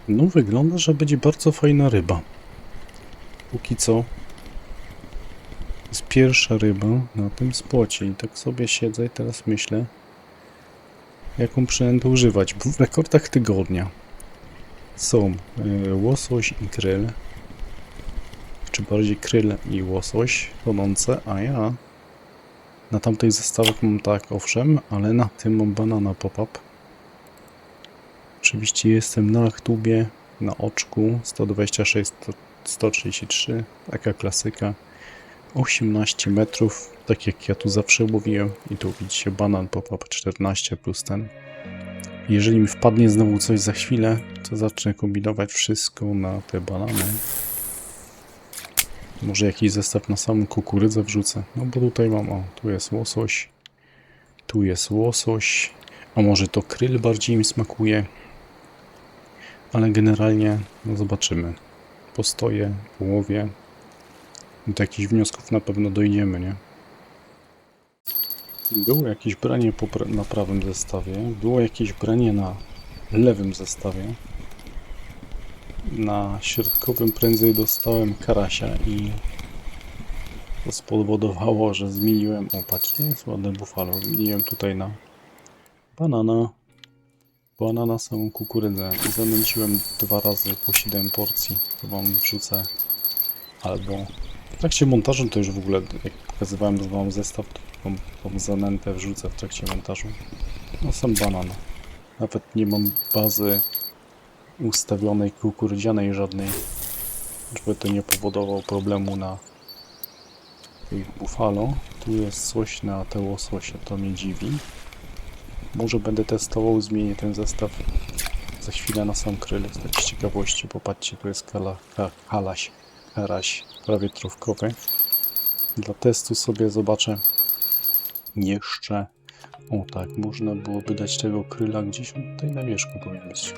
No wygląda, że będzie bardzo fajna ryba. Póki co jest pierwsza ryba na tym spocie i tak sobie siedzę i teraz myślę, jaką przynętę używać. Bo w rekordach tygodnia są łosoś i kryl, czy bardziej kryl i łosoś tonące, a ja na tamtych zestawach mam tak, owszem, ale na tym mam banana pop-up. Oczywiście jestem na tubie, na oczku 126, 133, taka klasyka. 18 metrów, tak jak ja tu zawsze mówiłem. I tu widzicie banan pop-up 14 plus ten. Jeżeli mi wpadnie znowu coś za chwilę, to zacznę kombinować wszystko na te banany. Może jakiś zestaw na samą kukurydzę wrzucę. No bo tutaj mam, o, tu jest łosoś. Tu jest łosoś. A może to kryl bardziej mi smakuje. Ale generalnie, no zobaczymy. Postoję, połowię. Do jakichś wniosków na pewno dojdziemy, nie? Było jakieś branie na prawym zestawie, było jakieś branie na lewym zestawie. Na środkowym prędzej dostałem karasia i to spowodowało, że zmieniłem, o patrzcie, jest ładne buffalo, zmieniłem tutaj na banana samą kukurydzę i zamęciłem 2 razy po 7 porcji, to wam wrzucę, albo w trakcie montażu to już w ogóle, jak pokazywałem wam zestaw, to tą zanętę wrzucę w trakcie montażu. No sam banan. Nawet nie mam bazy ustawionej kukurydzianej żadnej, żeby to nie powodowało problemu na tych buffalo. Tu jest coś na te łososie, to mnie dziwi. Może będę testował, zmienię ten zestaw za chwilę na sam kryl, tak z ciekawości. Popatrzcie, tu jest karaś prawie trówkowy. Dla testu sobie zobaczę jeszcze. O tak, można byłoby dać tego kryla gdzieś, on tutaj na wierzchu powinien być.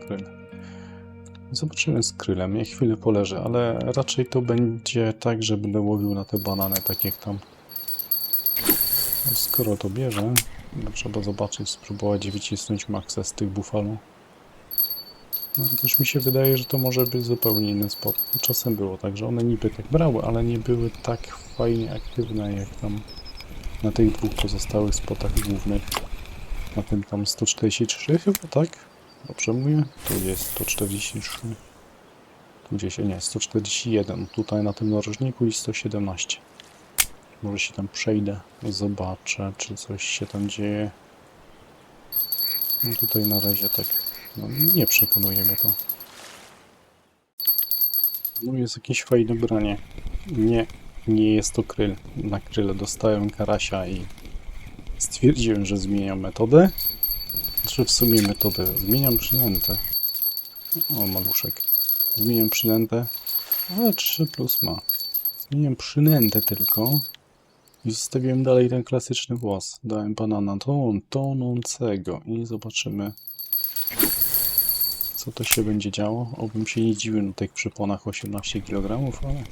Kryl. Zobaczymy z krylem, niech chwilę poleży, ale raczej to będzie tak, że będę łowił na te banany, tak jak tam. No, skoro to bierze, to trzeba zobaczyć, spróbować wycisnąć maksa z tych buffalo. No, też mi się wydaje, że to może być zupełnie inny spot. Czasem było tak, że one niby tak brały, ale nie były tak fajnie aktywne jak tam na tych 2 pozostałych spotach głównych. Na tym tam 143 chyba, tak? Dobrze mówię? Tu jest 143. Tu gdzieś, nie, 141. Tutaj na tym narożniku i 117. Może się tam przejdę, zobaczę, czy coś się tam dzieje. No tutaj na razie tak, no nie przekonuje mnie to. No jest jakieś fajne branie. Nie jest to kryl. Na kryle dostałem karasia i stwierdziłem, że zmieniam metodę. Znaczy w sumie metodę, zmieniam przynętę. O, maluszek. Zmieniam przynętę, ale 3 plus ma. Zmieniam przynętę tylko i zostawiłem dalej ten klasyczny włos. Dałem banana tonącego i zobaczymy, co to się będzie działo. Obym się nie dziwił na tych przyponach 18 kg, ale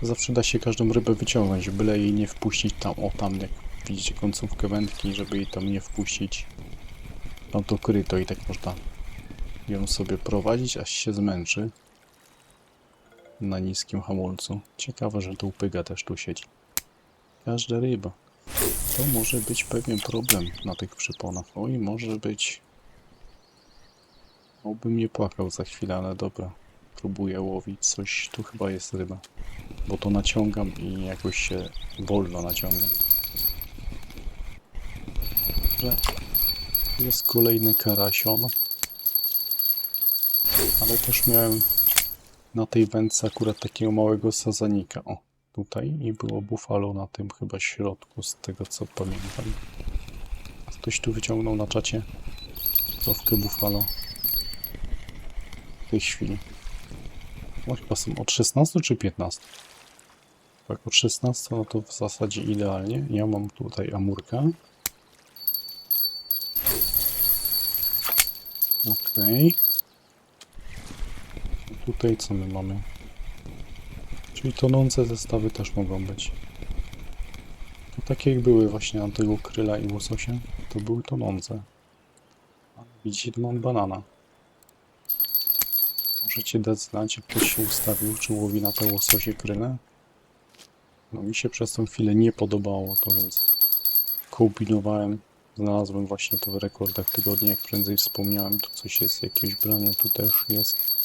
to zawsze da się każdą rybę wyciągnąć, byle jej nie wpuścić tam, o tam jak widzicie końcówkę wędki, żeby jej tam nie wpuścić. Tam to kryto i tak można ją sobie prowadzić, aż się zmęczy na niskim hamulcu. Ciekawe, że tu pyga też tu siedzi. Każda ryba. To może być pewien problem na tych przyponach. Oj, może być. Obym nie płakał za chwilę, ale dobra. Próbuję łowić coś. Tu chyba jest ryba. Bo to naciągam i jakoś się wolno naciągam. Że jest kolejny karasion. Ale też miałem na tej wędce akurat takiego małego sazanika. O, tutaj i było buffalo na tym chyba środku, z tego co pamiętam. Ktoś tu wyciągnął na czacie trofkę buffalo w tej chwili. No chyba są od 16 czy 15? Tak, od 16 no to w zasadzie idealnie. Ja mam tutaj amurka. Okej. Tutaj co my mamy? Czyli tonące zestawy też mogą być. To takie jak były właśnie na tego kryla i łososia, to były tonące. Widzicie, tu mam banana. Możecie dać znać, jak ktoś się ustawił, czy łowi na te łososie krynę. No mi się przez tą chwilę nie podobało to, więc kombinowałem. Znalazłem właśnie to w rekordach tygodnia, jak prędzej wspomniałem. Tu coś jest, jakieś branie, tu też jest.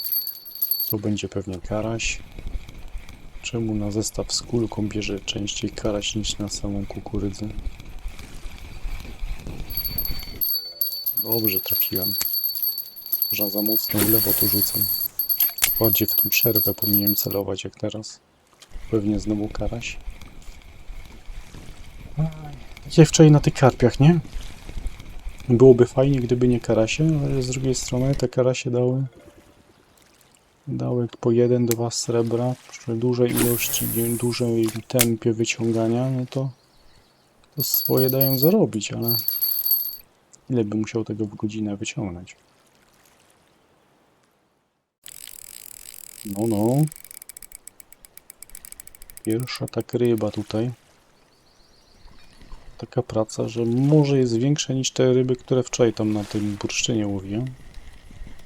To będzie pewnie karaś. Czemu na zestaw z kulką bierze częściej karaś niż na samą kukurydzę? Dobrze trafiłem. Że za mocno w lewo to rzucam. Bardziej w tą przerwę powinienem celować jak teraz. Pewnie znowu karaś. Tak jak wczoraj na tych karpiach, nie? Byłoby fajnie, gdyby nie karasie, ale z drugiej strony te karasie dały po 1-2 srebra przy dużej ilości, dużej tempie wyciągania, no to swoje dają zarobić, ale ile by musiał tego w godzinę wyciągnąć? No. Pierwsza tak ryba tutaj. Taka praca, że może jest większa niż te ryby, które wczoraj tam na tym bursztynie łowiłem.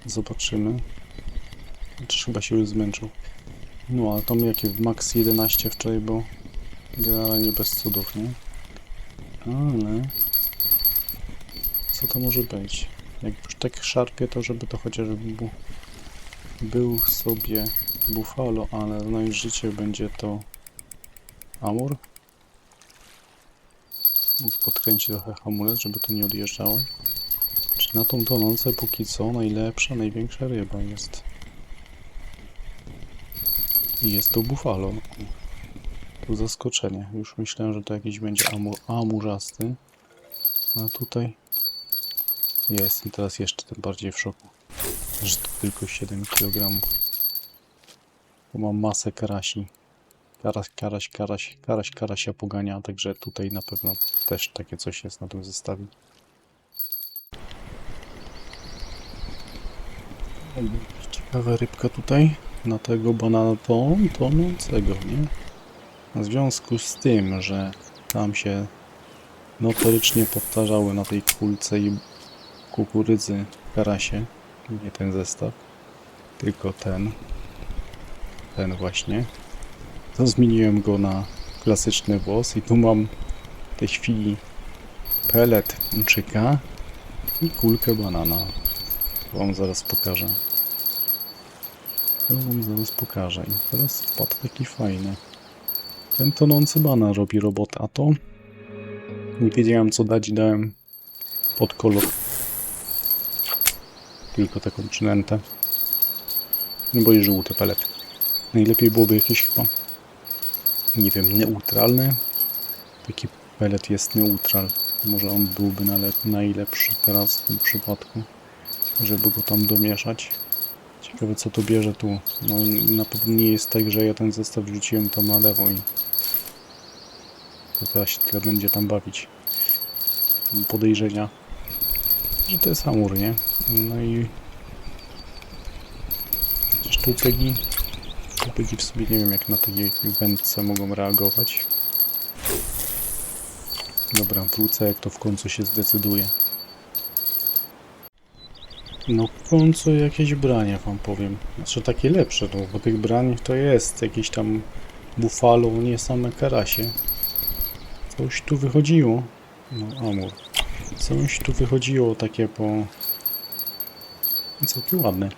Zobaczymy. Chociaż chyba się już zmęczył. No, ale tam jakie max 11 wczoraj było. Generalnie bez cudów, nie? Ale... co to może być? Jak już tak szarpie, to żeby to chociaż był sobie buffalo, ale no i życie będzie to amur. Mógł podkręcić trochę hamulec, żeby to nie odjeżdżało. Czyli na tą tonącę póki co najlepsza, największa ryba jest. I jest to buffalo. Tu zaskoczenie. Już myślałem, że to jakiś będzie amurzasty. A tutaj jestem teraz jeszcze tym bardziej w szoku. Że to tylko 7 kg. Bo mam masę karasi. Karasia pogania, także tutaj na pewno też takie coś jest na tym zestawie. Ciekawa rybka tutaj na tego banana tonącego, nie? W związku z tym, że tam się notorycznie powtarzały na tej kulce i kukurydzy karasie, nie ten zestaw, tylko ten właśnie, to zmieniłem go na klasyczny włos i tu mam w tej chwili pelet mczyka i kulkę banana. To wam zaraz pokażę. I teraz wpadł taki fajny. Ten tonący banan robi robotę, a to nie wiedziałem co dać i dałem pod kolor tylko taką przynętę. No bo i żółty pelet. Najlepiej byłoby jakieś chyba, nie wiem, neutralny. Taki pelet jest neutral. Może on byłby najlepszy teraz w tym przypadku, żeby go tam domieszać. Ciekawe co to bierze tu. No na pewno nie jest tak, że ja ten zestaw wrzuciłem tam na lewo i to teraz się tyle będzie tam bawić. Mam podejrzenia, że to jest amur, nie? No i sztupegi w sobie nie wiem jak na takiej wędce mogą reagować. Dobra, wrócę jak to w końcu się zdecyduje. No w końcu jakieś branie wam powiem. Znaczy takie lepsze, no, bo tych brań to jest jakiś tam buffalo, nie same karasie. Coś tu wychodziło. No amur. Coś tu wychodziło takie po... całkiem ładne.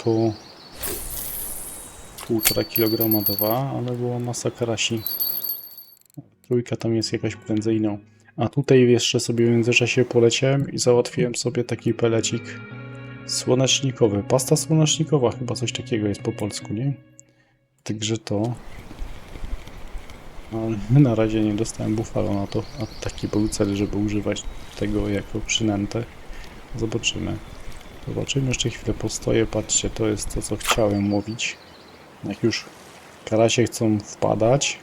Po 1,5 kg 2, ale była masa karasi. Trójka tam jest jakaś prędzejną. A tutaj jeszcze sobie w międzyczasie poleciałem i załatwiłem sobie taki pelecik słonecznikowy. Pasta słonecznikowa, chyba coś takiego jest po polsku, nie? Także to... ale na razie nie dostałem buffalo na to, a taki był cel, żeby używać tego jako przynętę. Zobaczymy. Jeszcze chwilę postoję. Patrzcie, to jest to, co chciałem łowić. Jak już karasie chcą wpadać,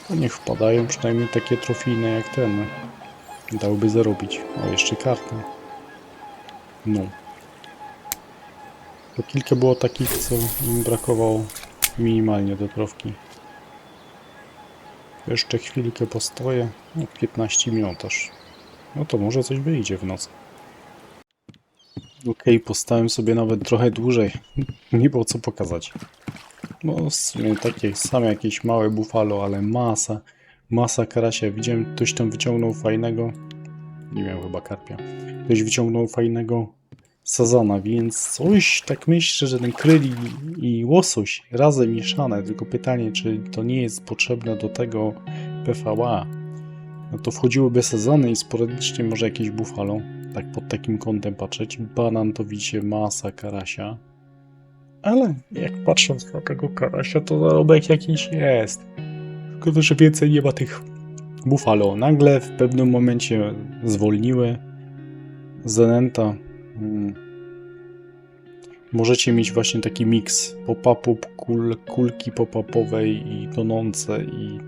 to niech wpadają przynajmniej takie trofijne jak ten. Dałoby zarobić. O, jeszcze kartę. No. To kilka było takich, co im brakowało minimalnie do trofki. Jeszcze chwilkę postoję. No, 15 minut aż. No to może coś wyjdzie w nocy. Okej, postałem sobie nawet trochę dłużej. Nie było co pokazać. No w sumie takie same jakieś małe buffalo, ale masa karasia. Widziałem, ktoś tam wyciągnął fajnego, nie wiem, chyba karpia. Ktoś wyciągnął fajnego sazana, więc coś tak myślę, że ten kryl i łosoś razem mieszane. Tylko pytanie, czy to nie jest potrzebne do tego PVA. No to wchodziłyby sazany i sporadycznie może jakieś buffalo. Tak pod takim kątem patrzeć. Banan to widzicie masa karasia. Ale jak patrząc na tego karasia, to zarobek jakiś jest. Tylko że więcej nie ma tych buffalo. Nagle w pewnym momencie zwolniły. Zanęta. Możecie mieć właśnie taki miks pop-upu, kulki pop-upowej i tonące i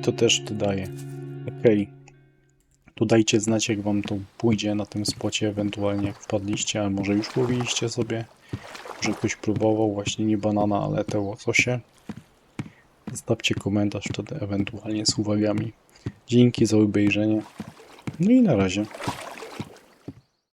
to też dodaje. Okej. Tu dajcie znać, jak wam to pójdzie na tym spocie, ewentualnie jak wpadliście, a może już łowiliście sobie. Może ktoś próbował właśnie nie banana, ale te łososie. Zostawcie komentarz wtedy ewentualnie z uwagami. Dzięki za obejrzenie. No i na razie.